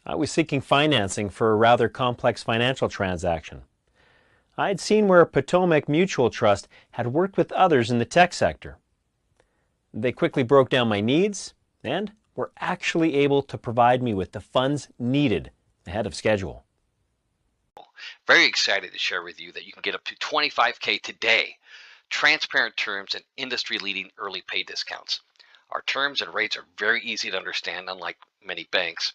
I was seeking financing for a rather complex financial transaction. I had seen where Potomac Mutual Trust had worked with others in the tech sector. They quickly broke down my needs and were actually able to provide me with the funds needed ahead of schedule. Very excited to share with you that you can get up to $25K today. Transparent terms and industry-leading early pay discounts. Our terms and rates are very easy to understand, unlike many banks.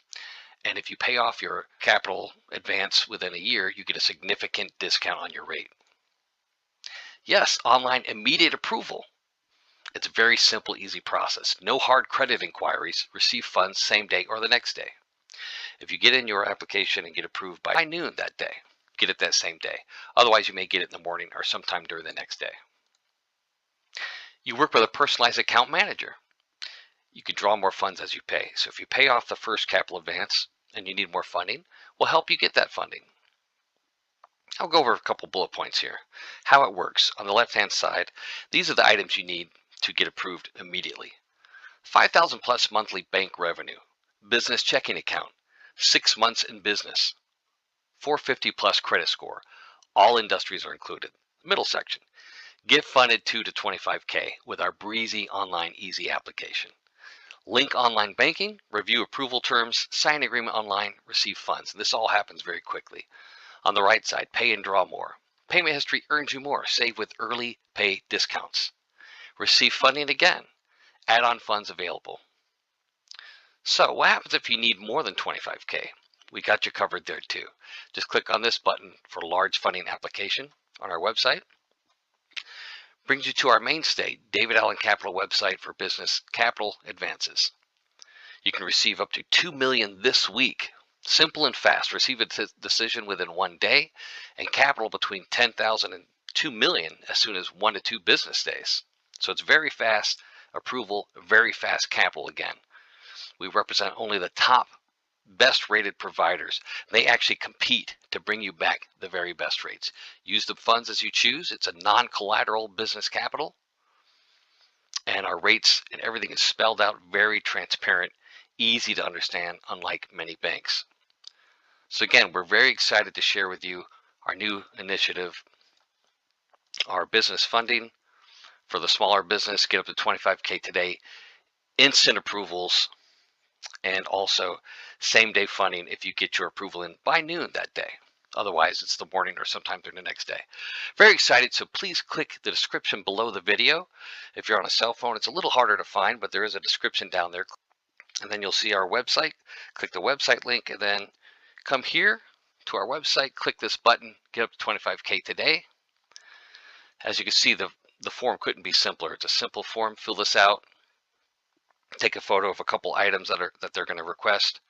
And if you pay off your capital advance within a year, you get a significant discount on your rate. Yes, online immediate approval. It's a very simple, easy process. No hard credit inquiries. Receive funds same day or the next day. If you get in your application and get approved by noon that day, get it that same day. Otherwise, you may get it in the morning or sometime during the next day. You work with a personalized account manager. You can draw more funds as you pay. So if you pay off the first capital advance and you need more funding, we'll help you get that funding. I'll go over a couple bullet points here. How it works. On the left-hand side, these are the items you need to get approved immediately. 5,000 plus monthly bank revenue, business checking account, 6 months in business, 450 plus credit score. All industries are included. Middle section. Get funded 2 to 25K with our breezy online easy application. Link online banking, review approval terms, sign agreement online, receive funds. This all happens very quickly. On the right side, pay and draw more. Payment history earns you more. Save with early pay discounts. Receive funding again. Add-on funds available. So what happens if you need more than 25K? We got you covered there too. Just click on this button for large funding application on our website. Brings you to our mainstay, David Allen Capital website for business capital advances. You can receive up to $2 million this week. Simple and fast. Receive a decision within 1 day and capital between $10,000 and $2 million as soon as 1 to 2 business days. So it's very fast approval, very fast capital again. We represent only the top best rated providers. They actually compete to bring you back the very best rates. Use the funds as you choose. It's a non-collateral business capital. And our rates and everything is spelled out, very transparent, easy to understand, unlike many banks. So again, we're very excited to share with you our new initiative, our business funding for the smaller business. Get up to 25K today, instant approvals, and also same day funding if you get your approval in by noon that day. Otherwise, it's the morning or sometime during the next day. Very excited, so please click the description below the video. If you're on a cell phone, it's a little harder to find, but there is a description down there. And then you'll see our website. Click the website link and then come here to our website, click this button, get up to 25K today. As you can see, the form couldn't be simpler. It's a simple form. Fill this out. Take a photo of a couple items that they're going to request,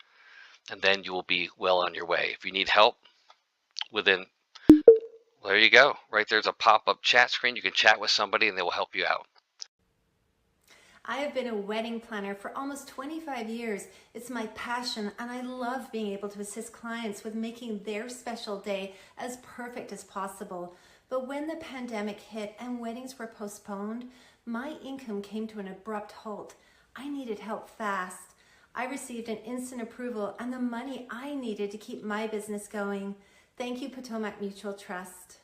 and then you will be well on your way. If you need help within, well, there you go. Right there's a pop-up chat screen. You can chat with somebody and they will help you out. I have been a wedding planner for almost 25 years. It's my passion, and I love being able to assist clients with making their special day as perfect as possible. But when the pandemic hit and weddings were postponed, my income came to an abrupt halt. I needed help fast. I received an instant approval and the money I needed to keep my business going. Thank you, Potomac Mutual Trust.